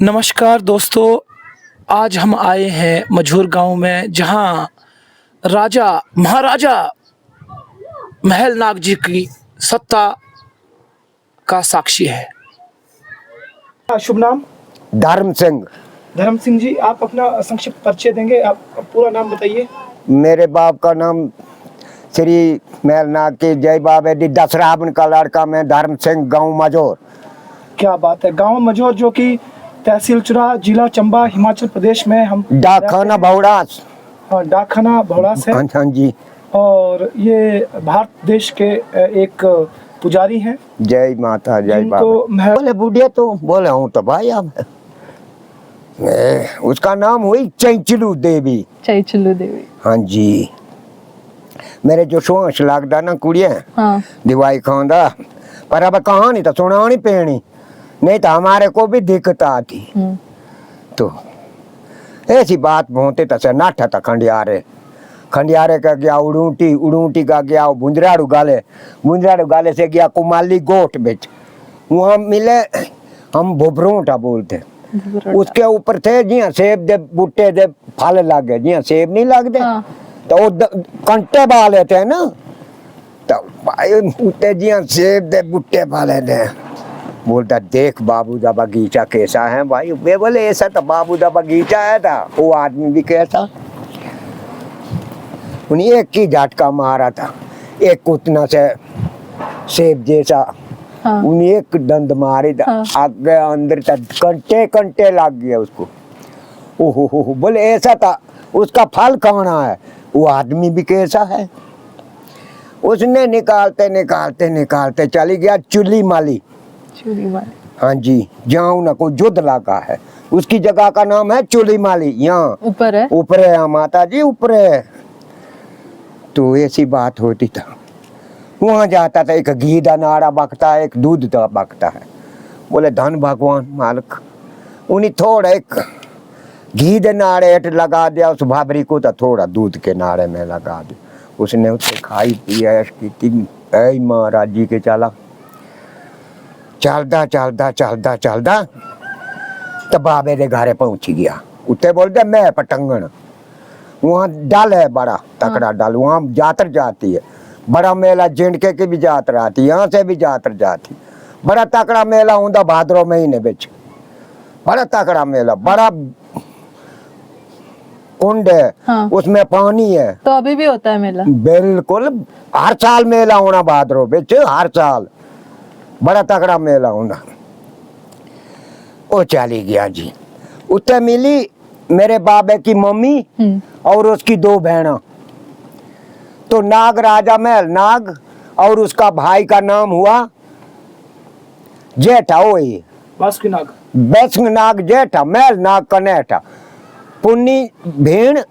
नमस्कार दोस्तों, आज हम आए हैं मझूर गांव में, जहां राजा महाराजा महल नाग जी की सत्ता का साक्षी है। शुभ नाम? धर्म सिंह। धर्म सिंह जी, आप अपना संक्षिप्त परिचय देंगे? आप पूरा नाम बताइए। मेरे बाप का नाम श्री महलनाग के जय बाबे दी दसरावन का लड़का मैं धर्म सिंह, गाँव मझौर। क्या बात है। गांव मझौर जो कि तहसील चुरा, जिला चंबा, हिमाचल प्रदेश में हम डाकखाना भौड़ास। हाँ, डाकखाना भौड़ास है। हाँ जी। और ये भारत देश के एक पुजारी हैं। जय माता जय बाबा। बोले बूढ़े तो बोले हूँ तो भाई अब उसका नाम हुई चैचलू देवी। चैचलू देवी। हाँ जी। मेरे जो सोच लगदा ना कुड़िया हाँ। दिवाई खांदा, पर अब कहानी तो सुनानी पेनी, नहीं तो हमारे को भी दिक्कत आती। तो ऐसी बात भोंते तसे नाठा था खंडियारे का गया उड़ूटी का गया बुंजराड़ू गाले से गया कुमाली गोट बेच, वहाँ मिले हम भुभरूटा बोलते। उसके ऊपर थे जिया सेब दे बूटे दे फल लागे, जिया सेब नहीं लगते। हाँ। तो वो कंटे बा लेते हैं ना, तो भाई जिया सेब दे बूटे फल दे। बोलता देख बाबू दा बगीचा कैसा है भाई। वे बोले ऐसा तो बाबू दा बगीचा है था, वो आदमी भी कैसा। उन्हें एक ही झटका मारा था, एक कुतना से सेब जैसा। हाँ। उन्हें एक दंद मारी था। हाँ। आगे अंदर तक कंटे लग गए उसको। ओहो बोले ऐसा था। उसका फल खाना है, वो आदमी भी कैसा है। उसने निकालते चली गया चुली माली। हाँ जी, जहाँ उनको युद्ध लगा है, उसकी जगह का नाम है चुली माली। यहाँ ऊपर है माता जी, ऊपर है। तो ऐसी बात होती था। वहाँ जाता था, एक घी दा नाड़ा बकता है, एक दूध दा बकता है। बोले धन भगवान मालिक, उन्हें थोड़ा एक घी दे नाड़े हेठ लगा दिया उस भाबरी को, तो थोड़ा दूध के नाड़े में लगा दिया। उसने उसे खाई पी ऐश की। महाराज जी के चलदा तो बाबे दे घरे पहुंच गया। उत्ते बोलते मैं पटंगन, वहाँ डाल है बड़ा तकड़ा डाल, वहाँ जातर जाती है। बड़ा मेला जिंडके की भी जातर आती, यहाँ से भी जातर जाती। बड़ा तकड़ा मेला होता भाद्रो महीने बिच, बड़ा तकड़ा मेला, बड़ा कुंड है। हाँ। उसमें पानी है। तो अभी भी होता है मेला? बिल्कुल, हर साल मेला होना भाद्रो बिच, हर साल बड़ा तगड़ा मेला होना। वो चली गया जी। उत्ते मिली मेरे बाबे की मम्मी और उसकी दो बहना। तो नाग राजा महल नाग, और उसका भाई का नाम हुआ जेठा। वही बैसंग नाग जेठा, महल नाग कनेठा। पुन्नी भेण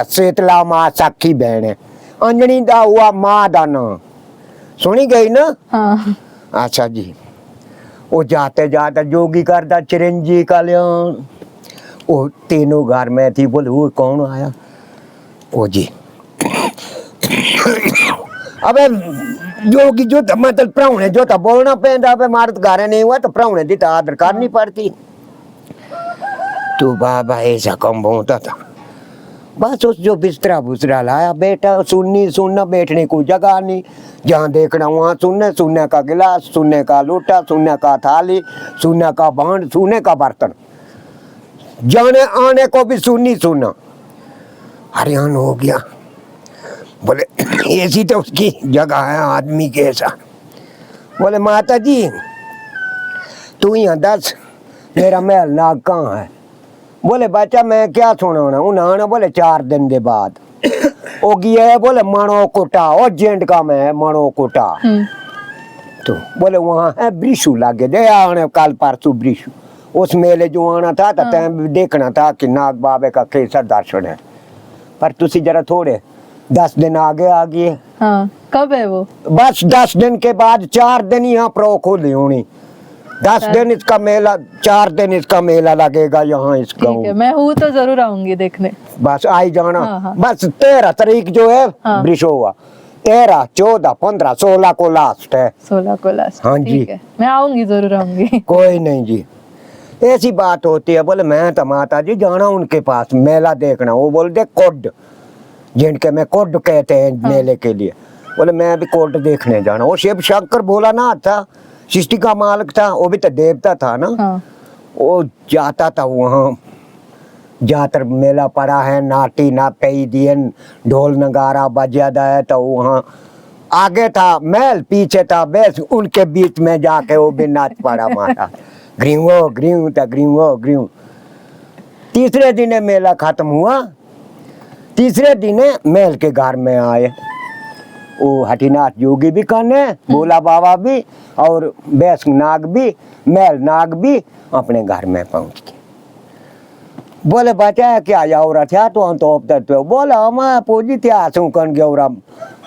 शीतला माँ साखी बहन है। अंजनी दा हुआ माँ दा नाम, सुनी गई ना? हाँ। अच्छा जी। वो जाते जोगी करता चिरंजी कल्याण। वो तीनों घर में थी। बोले वो कौन आया? ओ जी अबे जोगी जो मतलब प्राहुणे जो था बोलना पैदा। अबे मारत गारे नहीं हुआ तो प्राहुणे दी आदर करनी पड़ती। तो बाबा ऐसा कम होता था। बस उस जो बिस्तरा बुस्तरा लाया, बेटा सुनना बैठने को जगह नहीं, जहाँ देखना वहाँ सुनने का गिलास, सुनने का लोटा, सुनने का थाली, सुनने का भांड, सुनने का बर्तन, जाने आने को भी सुनना। हरियाण हो गया। बोले ऐसी तो उसकी जगह है आदमी के ऐसा। बोले माता जी तू यहाँ दस मेरा महल नाग कहाँ है? बोले बच्चा मैं क्या सुनाना उन्होंने। बोले 4 दिन के बाद वो गया है। बोले मणो कोटा, और जेंट का में है मणो कोटा। तो बोले वहाँ है ब्रिशु लागे दे आने कल परसों ब्रिशु। उस मेले जो आना था तैं देखना था कि नाग बाबे का कैसा दर्शन है। पर तुसी जरा थोड़े 10 दिन आगे आ गए। हाँ। कब है वो? बस 10 दिन के बाद 4 दिन यहाँ प्रो खोली होनी। 10 दिन इसका मेला, 4 दिन इसका मेला लगेगा यहाँ इस गाँव। ठीक है, मैं हूँ तो जरूर आऊंगी देखने। बस आई जाना। हाँ, हाँ। बस 13 तारीख जो है ब्रिशो हुआ, 13, 14, 15, 16 को लास्ट है। 16 को लास्ट। हाँ जी। ठीक है, मैं आऊंगी, जरूर आऊंगी। कोई नहीं जी, ऐसी बात होती है। बोले मैं तो माता जी जाना उनके पास मेला देखना। वो बोलते कोड, जिनके में कोड कहते हैं हाँ। मेले के लिए। बोले मैं भी कोड देखने जाना। वो शिव शंकर भोलानाथ था, सृष्टि का मालिक था, वो भी तो देवता था ना। हाँ। वो जाता था वहाँ, जातर मेला पड़ा है, नाटी ना कई दिन ढोल नगारा बजा है। तो वहाँ आगे था महल, पीछे था बेस, उनके बीच में जाके वो भी नाच पड़ा मारा। ग्रीवो ग्रीव था, ग्रीवो ग्रीव। तीसरे दिन मेला खत्म हुआ, तीसरे दिन महल के घर में आए वो हठीनाथ योगी भी कने, भोला बाबा भी और बैस नाग भी, महल नाग भी अपने घर में पहुंच गए। बोले बचा क्या जाओरा था तो बोला हम पूजी त्या सू कन गौरा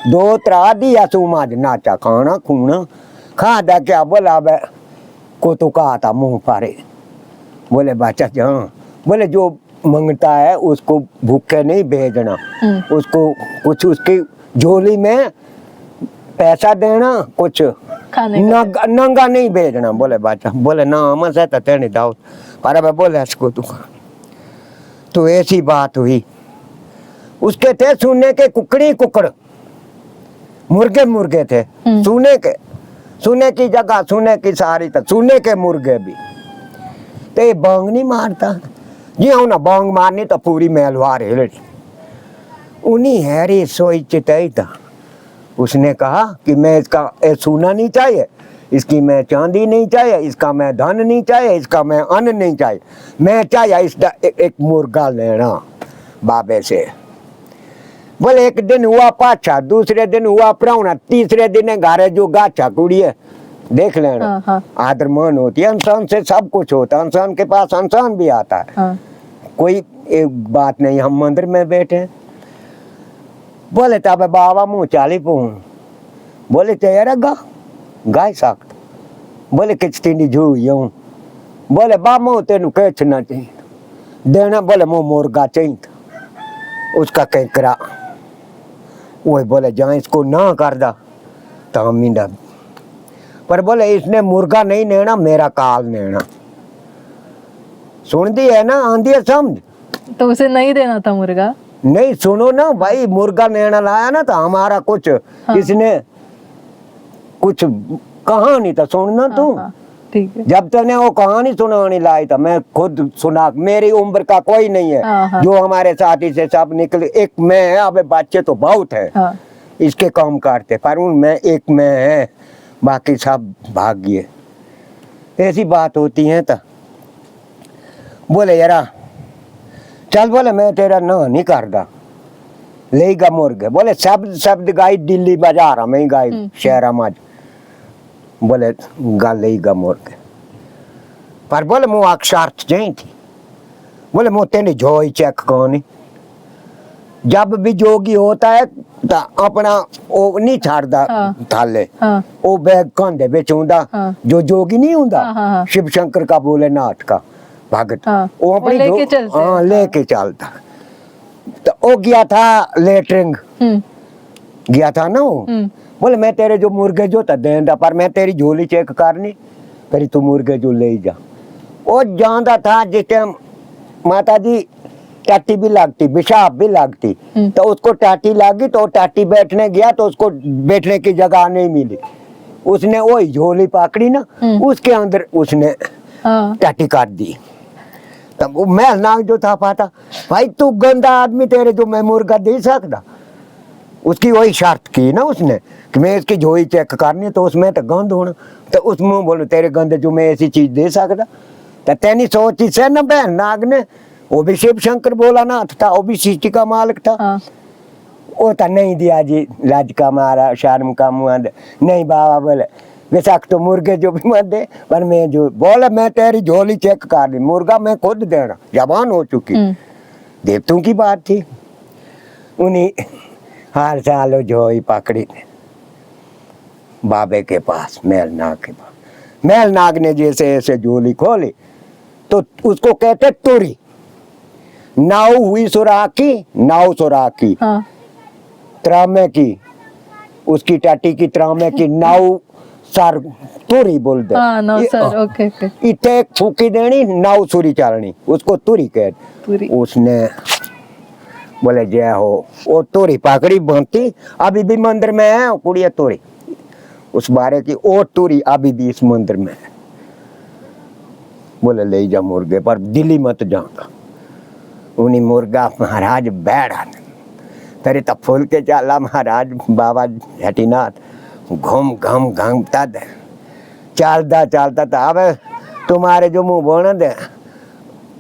2-3 दिया सू माज नाचा खाना खूना खा दा क्या। बोला बे को तो कहा था मुंह पारे। बोले बच्चा हाँ। बोले जो मांगता है उसको भूखे नहीं भेजना, उसको कुछ उसकी झोली में पैसा देना, कुछ खाने का। नंगा नहीं भेजना। बोले बच्चा, बोले ना हम से तेनी दाऊ पर अब बोले इसको तो ऐसी बात हुई। उसके थे सुने के कुकड़ी कुकड़, मुर्गे मुर्गे थे सुने के, सुने की जगह सुने की सारी तो सुने के मुर्गे भी। तो ये बांग नहीं मारता जी, हाँ ना बांग मारनी तो पूरी महलवार हिल। उन्हीं हैरी सोई चिताई था। उसने कहा कि मैं इसका सोना नहीं चाहिए, इसकी मैं चांदी नहीं चाहिए, इसका मैं धन नहीं चाहिए, इसका मैं अन्न नहीं चाहिए, मैं चाहिए इसका एक मुर्गा लेना बाबे से। बोले एक दिन हुआ पाछा, दूसरे दिन हुआ प्रावना, तीसरे दिन घरे जो गाछा कुड़ी है देख लेना। हाँ, हाँ। आदर मान होती है, इंसान से सब कुछ होता है, इंसान के पास इंसान भी आता है। हाँ। कोई एक बात नहीं, हम मंदिर में बैठे। बोले तब बाबा मुँह चाली पू। बोले तैयार गाय साख्त। बोले किचती झू यूं। बोले बामो तेन कछ ना चाहिए देना। बोले मुँह मुर्गा चाहिए उसका कैकरा। वही बोले जहाँ इसको ना कर दा तो मींडा, पर बोले इसने मुर्गा नहीं लेना, मेरा काल लेना। सुन दी है ना, आंधी है समझ। तो उसे नहीं देना था मुर्गा। नहीं सुनो ना भाई, मुर्गा लेना लाया ना तो हमारा कुछ इसने कुछ कहानी तो सुनना तू। ठीक है। जब तने वो कहानी सुनाने लाई था, मैं खुद सुना, मेरी उम्र का कोई नहीं है जो हमारे साथी से सब निकले। एक मैं है, अब बच्चे तो बहुत है इसके काम करते, पर उनमें एक मैं है, बाकी सब भाग गए। ऐसी बात होती है। तो बोले यारा चल, बोले मैं तेरा ना नहीं करदा, लेगा मुर्गे। बोले शब्द शब्द गाई दिल्ली बाजार में गाई शहर में। बोले गल लेगा मुर्गे, पर बोले मुँह अक्षार्थ नहीं थी। बोले मुँह तेने जो ही चेक कौनी। जब भी जोगी होता है तो अपना वो नहीं छाड़दा थाले, वो बैग कंधे बेच हुंदा। जो जोगी नहीं हुंदा शिव शंकर का भोलेनाथ का भगत, वो अपनी लेके चलता। तो वो गया था लेटरिंग, गया था ना वो। बोले मैं तेरे जो मुर्गे जो देंदा, पर मैं तेरी झोली चेक करनी, फिर तू मुर्गे जो ले जा। वो जांदा था जिस टाइम माता जी टाटी भी लगती, पेशाब भी लगती, तो उसको टाटी लगी तो टाटी बैठने गया तो उसको बैठने की जगह नहीं मिली। उसने वही झोली पकड़ी ना, उसके अंदर उसने टाटी काट दी। तब वो मैं नाग जो था पाता, भाई तू गंदा आदमी, तेरे जो मैं मुर्गा दे सकता। उसकी वही शर्त की ना उसने कि मैं इसकी झोली चेक करनी, तो उसमें तो गंद होना। तो उसमें बोलो तेरे गंदे जो मैं ऐसी चीज दे सकता। तो तेनी सोची से ना बहन नाग ने, वो भी शिव शंकर भोलानाथ था, वो भी सृष्टि का मालिक था। वो तो नहीं दिया जी, लाज का मारा, शर्म का मुँह नहीं। बाबा बोले बेशक तो मुर्गे जो भी मत दे, पर मैं जो बोले मैं तेरी झोली चेक कर दी, मुर्गा मैं खुद देना, जबान हो चुकी। देवतों की बात थी। उन्हीं हर साल झोली पकड़ी बाबे के पास, मेल नाग के पास। मेल नाग ने जैसे ऐसे झोली खोली तो उसको कहते तुरी। नाव हुई सुराखी, नाव सुराखी त्रमे की, उसकी टाटी की तरह में कि नाव सर तुरी बोल दे। हाँ नौ सर, ओके ओके। इथे एक फूकी देनी, नाव सुरी चलनी, उसको तुरी कह। तुरी। उसने बोले जय हो, वो तुरी पकड़ी बनती, अभी भी मंदिर में है कुड़िया तुरी, उस बारे की वो तुरी अभी भी इस मंदिर में है। बोले ले जा मुर्गे पर दिल्ली मत जाऊंगा। उन्हीं मुर्गा महाराज बैठा तेरे तब फूल के चाला महाराज बाबा हटीनाथ घूम घम घमता दे चलता चलता था। अब तुम्हारे जो मुंह बोना दे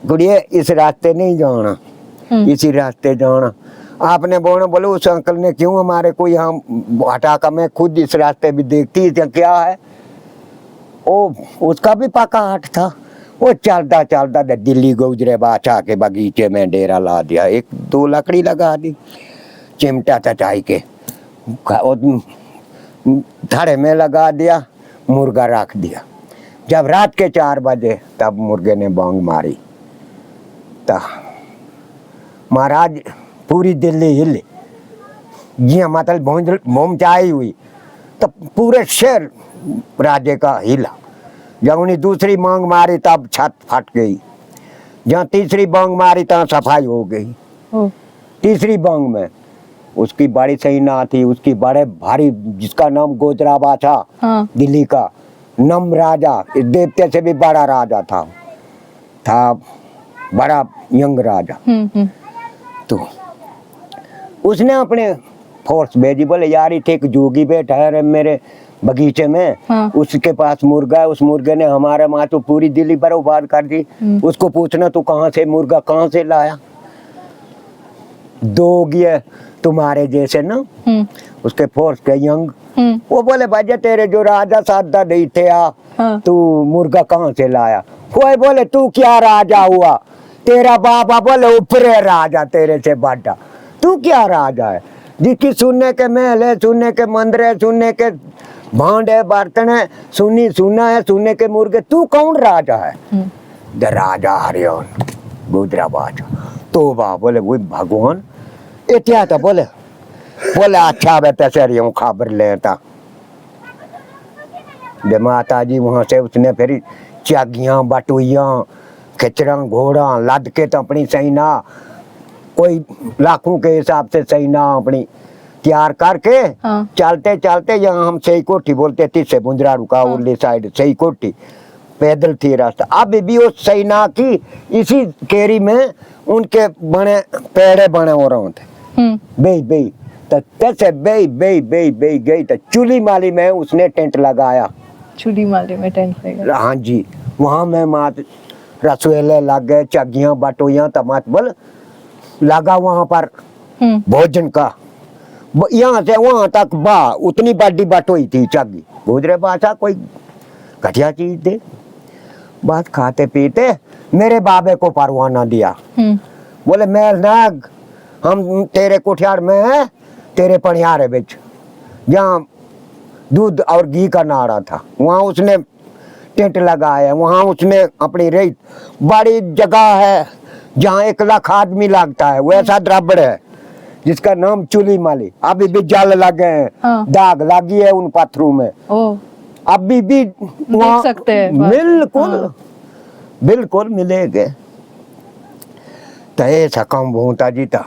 गुड़िए इस रास्ते नहीं जाना, इसी रास्ते जाना। आपने बोना बोले उस अंकल ने क्यों हमारे को यहाँ हटा कर, मैं खुद इस रास्ते भी देखती थी क्या है। ओ उसका भी पका हट था। वो चलता चलता दिल्ली गुजरे बादशाह के बगीचे में डेरा ला दिया, एक दो लकड़ी लगा दी, चिमटा चचाई के धड़े में लगा दिया, मुर्गा रख दिया। जब रात के 4 बजे तब मुर्गे ने बांग मारी, तब महाराज पूरी दिल्ली हिली, जी मतलब बोम चाई हुई, तब पूरे शहर राजे का हिला। जब उन्हें दूसरी बांग मारी तब छत फट गई, जहाँ तीसरी बांग मारी तहाँ सफाई हो गई। तीसरी बांग में उसकी बड़ी सेना थी, उसकी बड़े भारी, जिसका नाम गोजरा बादशाह, हाँ। दिल्ली का नम राजा, इस देवते से भी बड़ा राजा था बड़ा यंग राजा। तो उसने अपने फोर्स भेजी, बोले यार इथे एक जोगी बैठा है मेरे बगीचे में, हाँ। उसके पास मुर्गा है, उस मुर्गे ने हमारे माँ तो पूरी दिल्ली बर्बाद कर दी, उसको पूछना तू कहाँ से मुर्गा कहाँ से लाया। दो गिए तुम्हारे जैसे ना, उसके फोर्स के यंग, वो बोले भाई तेरे जो राजा सादा नहीं थे, हाँ। तू मुर्गा कहाँ से लाया। वो बोले तू क्या राजा हुआ, तेरा बाबा बोले ऊपरे राजा तेरे से बड़ा, तू क्या राजा है जिसकी सुनने के महल है, सुनने के मंदिर है, सुनने के भांड है, बर्तन है, सुना है, सुनने के मुर्गे, तू कौन राजा है। द राजा हरिओन गुजरा बादशाह तो बोले वो भगवान इतिहा था। बोले अच्छा बेटा सर यूं खबर लेता। दे माता जी वहां से उसने फिर चागियां बटुइयां खिचड़ा घोड़ा लद के तो अपनी सेना, कोई लाखों के हिसाब से सेना अपनी तैयार करके, हाँ। चलते चलते यहाँ हम सही कोठी बोलते थी से बुंजरा रुका, हाँ। उर्ली साइड सही कोठी पैदल थी रास्ता। अभी भी उस सेना की इसी केरी में उनके बने पेड़े बने हो रहे थे, बे तो कैसे बे गई तो चूली माली में उसने टेंट लगाया। चूली माली में टेंट लगाया, हाँ जी। वहां में मात रसोईले लग गए, चगियां बटोइयां तमात बल लगा वहां पर भोजन का। यहाँ से वहां तक उतनी बड़ी बटोई थी चगी। गुजरे बादशाह कोई घटिया चीज दे, बात खाते पीते मेरे बाबे को परवाना दिया। बोले मेल नाग हम तेरे कुठियार में है, तेरे पनियारे बिच जहाँ दूध और घी का नाड़ा था, वहां उसने टेंट लगाया। वहां उसने अपनी रही बड़ी जगह है जहाँ 1 लाख आदमी लगता है, वैसा द्रबड़ है जिसका नाम चूली माली। अभी भी जल लगे हैं, हाँ। दाग लगी है उन पत्थरों में, अभी भी देख सकते हैं। बिल्कुल, हाँ। बिल्कुल मिलेंगे। तो ऐसा काम होता जी था।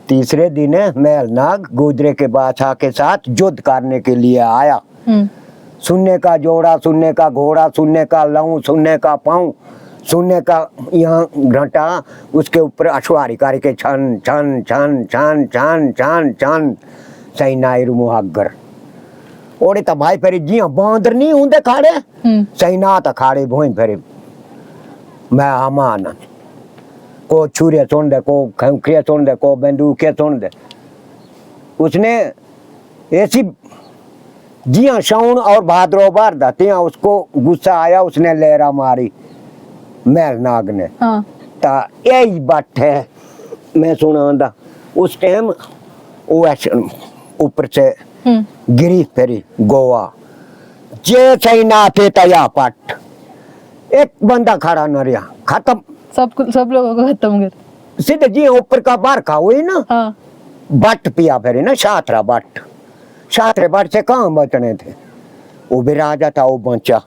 तीसरे दिन मेलनाग गुजरे के बादशाह के साथ युद्ध करने के लिए आया। सुनने का जोड़ा, सुनने का घोड़ा, सुनने का लहू, सुनने का पाँव, सुनने का यहाँ घंटा, उसके ऊपर अश्वारी करके छन छन छन छन छन छन छन सैनाई मुहागर ओड़े तो भाई फेरी जिया बांदर नहीं होंगे खाड़े, सैना तो खाड़े भोई फेरी मैं अमान को छुरे सुन दे, को खंखिया सुन दे, को बंदूकें सुन दे। उसने ऐसी जिया शाउन और भाद्रो बार दतिया उसको गुस्सा आया, उसने लहरा मारी मेलनाग ने, हाँ। ता यही बात है मैं सुना उस टाइम ऊपर से गिरी फेरी गोवा जे सैना थे तया पट, एक बंदा खड़ा न रहा, खत्म सब लोगों को खत्म कर सीधे जी ऊपर का बार खा हुई ना, हाँ। बट पिया फेरी ना शात्रा बट सातरे बट से कहाँ बचने थे। वो भी राजा था, वो बचा।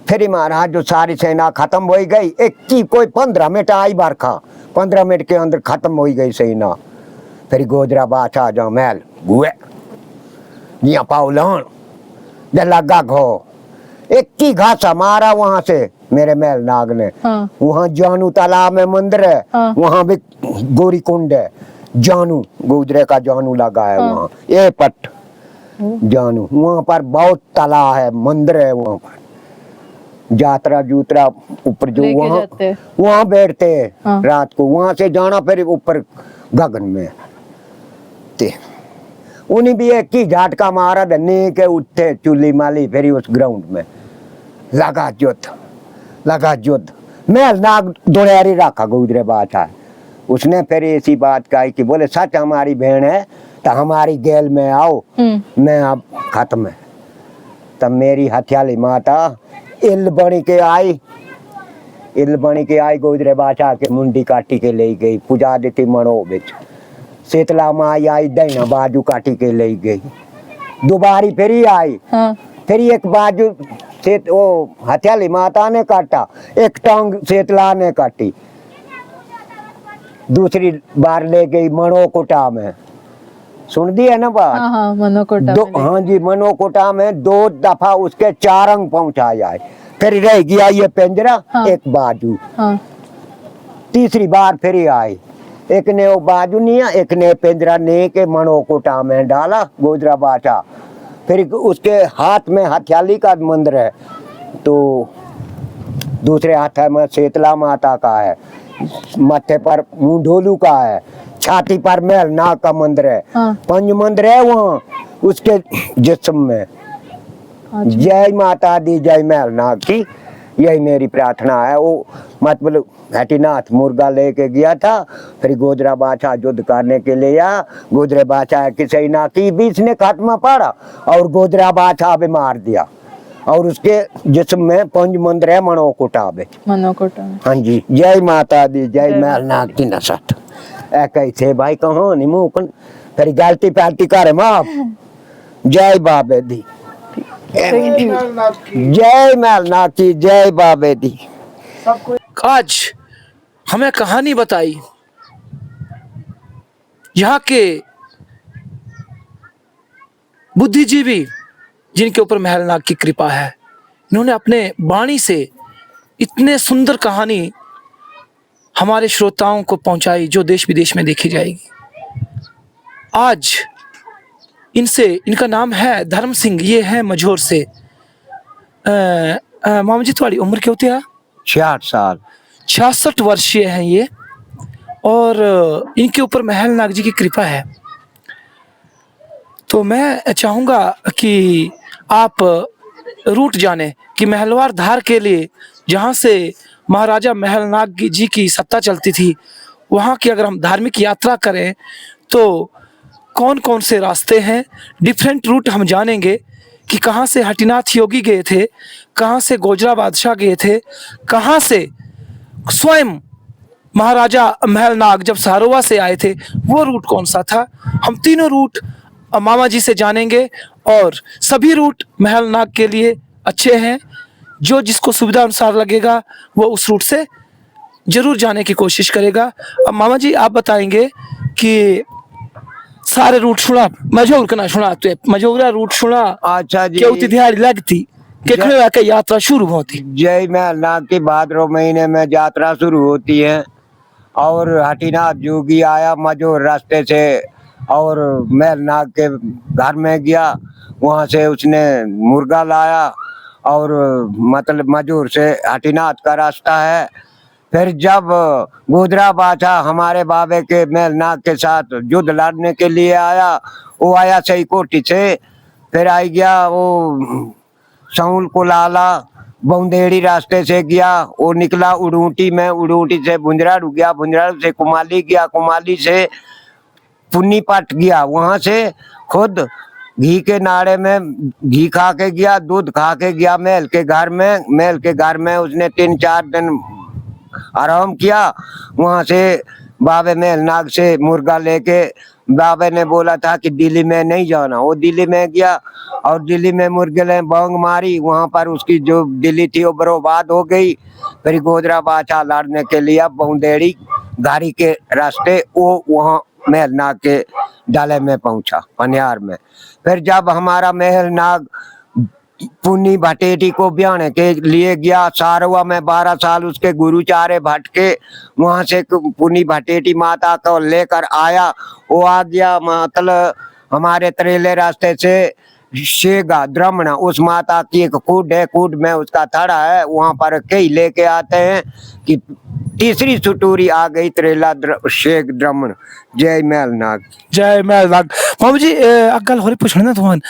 फिर महाराज जो सारी सेना खत्म हो गई, एक की कोई 15 मिनट आई बरखा, 15 मिनट के अंदर खत्म हो गई सेना। फिर गोजरा बादशाह जो महल गुए निया पाउलान दे लगा घो, एक की घासा मारा वहां से मेरे महल नाग ने। हाँ। वहां जानू तालाब में मंदिर है, हाँ। वहां भी गोरी कुंड है, जानू गुजरे का जानू लगा है। हाँ। वहां ये पट जानू, वहां पर बहुत तालाब है, मंदिर है वहां पर। यात्रा जूत्रा ऊपर जो लेके वहां जाते हैं। वहां बैठते हैं। हाँ। रात को वहां से जाना, फिर ऊपर गगन में ते उन्हीं भी एक ही झटका मारा, धनी के उठे चूली माली, फिर उस ग्राउंड में लगा युद्ध। महल नाग दुनियारी रखा गुजरे बादशाह। उसने फिर ऐसी बात कही कि बोले सच हमारी बहन है तो हमारी गेल में आओ, मैं अब खत्म है। तब मेरी हथियाली माता इल बनी के आई, गुजरे बादशाह के मुंडी काटी के ले गई, पूजा देती मनो बिच। शीतला माई आई, दैना बाजू काटी के ले गई। दोबारी फिर ही आई। हाँ। फिर एक बाजू से वो हथियाली माता ने काटा, एक टांग शीतला ने काटी। दूसरी बार ले गई मनोकोटा में, सुन दी है ना बात। हाँ हाँ, मनोकोटा दो, में ले- हाँ जी, मनोकोटा में 2 दफा उसके 4 अंग पहुंचा जाए। फिर रह गया ये पिंजरा। हाँ। एक बाजू। हाँ। तीसरी बार फिर ही आई, एक ने वो बाजू निया, एक ने पिंजरा ने के मनोकोटा में डाला गोजरा बादशाह। फिर उसके हाथ में हथियाली का मंदिर है, तो दूसरे हाथ में शीतला माता का है, माथे पर मुंढोलू का है, छाती पर महल नाग का मंदिर है। हाँ। 5 मंदिर है वहाँ उसके जिस्म में। अच्छा। जय माता दी, जय महल नाग की, यही मेरी प्रार्थना है। वो मतलब हटीनाथ मुर्गा लेके गया था, फिर गोजरा बादशाह युद्ध करने के लिए आया। गोजरे बादशाह की सेना की बीच ने खात्मा पाड़ा और गोजरा बादशाह भी मार दिया। और उसके जिस्म में 5 मंदिर है मनोकोटा में। मनोकोटा में। हाँ जी, जय माता दी, जय महल नाग की नसत। कैसे भाई कहानी मुकन फिर गलती पैलती करे माफ। जय बाबे दी, Thank you. जय महल नाग की, जय बाबे दी। आज हमें कहानी बताई यहाँ के बुद्धिजीवी जिनके ऊपर महलनाग की कृपा है। इन्होंने अपने वाणी से इतने सुंदर कहानी हमारे श्रोताओं को पहुंचाई जो देश विदेश में देखी जाएगी। आज इनका नाम है धर्म सिंह, ये है मझोर से। मामा जी तुम्हारी उम्र क्या होती है? 66 साल। 66 वर्षीय हैं ये, और इनके ऊपर महलनाग जी की कृपा है। तो मैं चाहूँगा कि आप रूट जाने कि महलवार धार के लिए जहाँ से महाराजा महलनाग जी की सत्ता चलती थी, वहाँ की अगर हम धार्मिक यात्रा करें तो कौन कौन से रास्ते हैं। डिफरेंट रूट हम जानेंगे कि कहाँ से हटीनाथ योगी गए थे, कहाँ से गोजरा बादशाह गए थे, कहाँ से स्वयं महाराजा महलनाग जब सहारोवा से आए थे वो रूट कौन सा था। हम तीनों रूट मामा जी से जानेंगे, और सभी रूट महलनाग के लिए अच्छे हैं। जो जिसको सुविधा अनुसार लगेगा वो उस रूट से जरूर जाने की कोशिश करेगा। अब मामा जी आप बताएंगे कि सारे रूट सुना, मझोर का ना सुना, तो मझोरा रूट सुना। अच्छा जी, क्यों दिहाड़ी लगती कितने वाके यात्रा शुरू होती। जय महलनाग की भाद्रव महीने में यात्रा शुरू होती है। और हटीनाथ जोगी आया मझोर रास्ते से और महलनाग के घर में गया, वहाँ से उसने मुर्गा लाया। और मतलब मझोर से हटीनाथ का रास्ता है। फिर जब गोजरा बादशाह हमारे बाबे के महलनाग के साथ युद्ध लड़ने के लिए आया, वो आया सही कोठी से, फिर आई गया वो साउल को लाला बौंदेड़ी रास्ते से गया, वो निकला उड़ूटी में, उड़ूटी से बुंजराड़ू गया, बुंजराड़ू से कुमाली गया, कुमाली से पुन्नी पट गया, वहां से खुद घी के नाड़े में घी खा के गया, दूध खा के गया महल के घर में। महल के घर में उसने 3-4 दिन आराम किया। वहां से बाबे महलनाग से मुर्गा लेके बाबा ने बोला था कि दिल्ली में नहीं जाना, वो दिल्ली में गया और दिल्ली में मुर्गे बोंग मारी, वहां पर उसकी जो दिल्ली थी वो बर्बाद हो गई। फिर गोदरा बादशाह लड़ने के लिए बौंदेड़ी गाड़ी के रास्ते वो वहाँ महलनाग के डाले में पहुंचा, पनियार में। फिर जब हमारा महलनाग पुन्नी भटेटी को ब्याने के लिए गया, सारवा में 12 साल उसके गुरुचारे भटके, वहां से पुन्नी भटेटी माता को लेकर आया। वो आ गया मतलब हमारे तरेले रास्ते से शेगा द्रमण, उस माता की एक कूड है, कूड में उसका थड़ा है, वहां पर कई लेके आते हैं कि तीसरी सुटूरी आ गई तरेला शेख द्रमण। जय महलनाग। जय महलनाग। मामू जी अगल होरे पूछना ना तुमन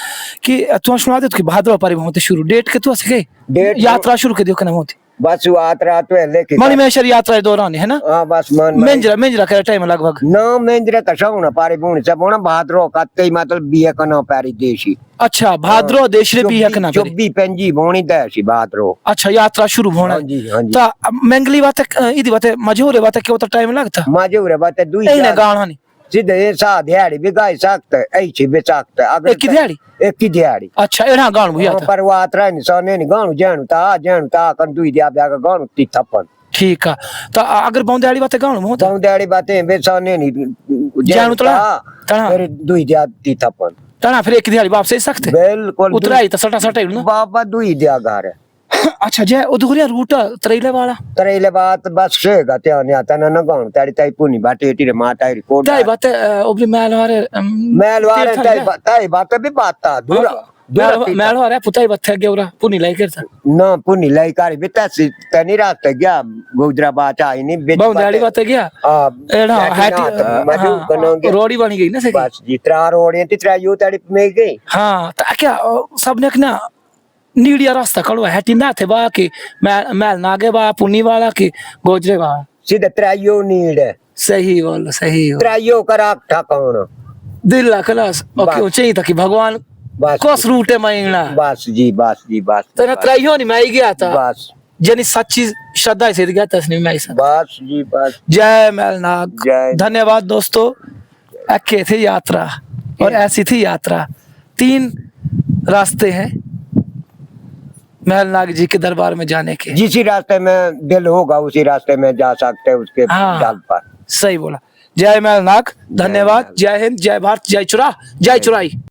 कि तुम सुना दे कि भाद्रवा पारी होते शुरू डेट के तो सके डेट यात्रा शुरू के दियो कना होती बस रात रात लेके मणिमहेश्वर यात्रा के दौरान है ना। हाँ बस मेंजरा मेंजरा का टाइम लगभग ना मेंजरे का सौना पारी बुण से बोना भाद्रो कत्ते मतलब बिया कना पारी देशी। अच्छा भाद्रो देशरे भी है कना करे 24 पंजी बोनी देशी भाद्रो। अच्छा यात्रा शुरू होना हाँ जी हाँ जी। ता मंगली बात इदी बात मजूरे बात के उतर टाइम लगता माजूरे बात दुई एने गाना नहीं सीधे सा दिहाड़ी भी गाय सकते ऐसी भी सकते अगर एक की दिहाड़ी एक की दिहाड़ी। अच्छा एना गान हुआ था पर वात्रा नहीं सोने नहीं गाणु जानू ता कर दुई दिया ब्यागा गाणु ती थप्पन ठीक है। तो अगर बौंदेड़ी बात गान होता बौंदेड़ी बातें बे सोने नहीं जानू तड़ा फिर दुई दिया ती थप्पन तना फिर एक दिहाड़ी वापस सकते बिल्कुल उतराई तो सटा सटा ना बाबा दुई दिया घर है। अच्छा जय उधरिया रूट तरेले वाला तरेले बात बस शेगा त्यान या तना न गाणु ताड़ी ताई पुनी बाटे टी रे माता री कोड ताई बात ओबली मेलवारे मेलवारे ताई बात भी बाता दूरा मेलवारे पुताई बात गेवरा पुनी लाई करता ना पुनी लाई कारी बेटा से तनी रात गया गोदरा बाचा आई नहीं बौंदेड़ी बात गया एड़ा मजू बनोगे रोड़ी बनी गई ना से बस जितना रोड़ी तितरा यू ताड़ी में गई। हाँ तो क्या सबने ना नीड़िया रास्ता कड़वा है टिंदा थे बा कि मैल नागे बा पुनी वाला कि गोजरे बा सीधे त्रायो नीड है सही बोल सही हो त्रायो करा ठकाना दिल ला क्लास ओके ऊंचे था कि भगवान बस कोस रूटे महीना बस जी बस जी बस तो ना त्राइयो नहीं मैं गया था बस जनी सच्ची श्रद्धा से गया था नहीं मैं ऐसा बस जी बस। जय मैलनाग। जय। धन्यवाद दोस्तों। अके थी यात्रा और ऐसी थी यात्रा 3 रास्ते हैं महलनाग जी के दरबार में जाने के। जिस रास्ते में दिल होगा उसी रास्ते में जा सकते हैं उसके हाँ। डाल पर। सही बोला। जय महलनाग। धन्यवाद। जय हिंद जय भारत जय चुरा जय चुराई।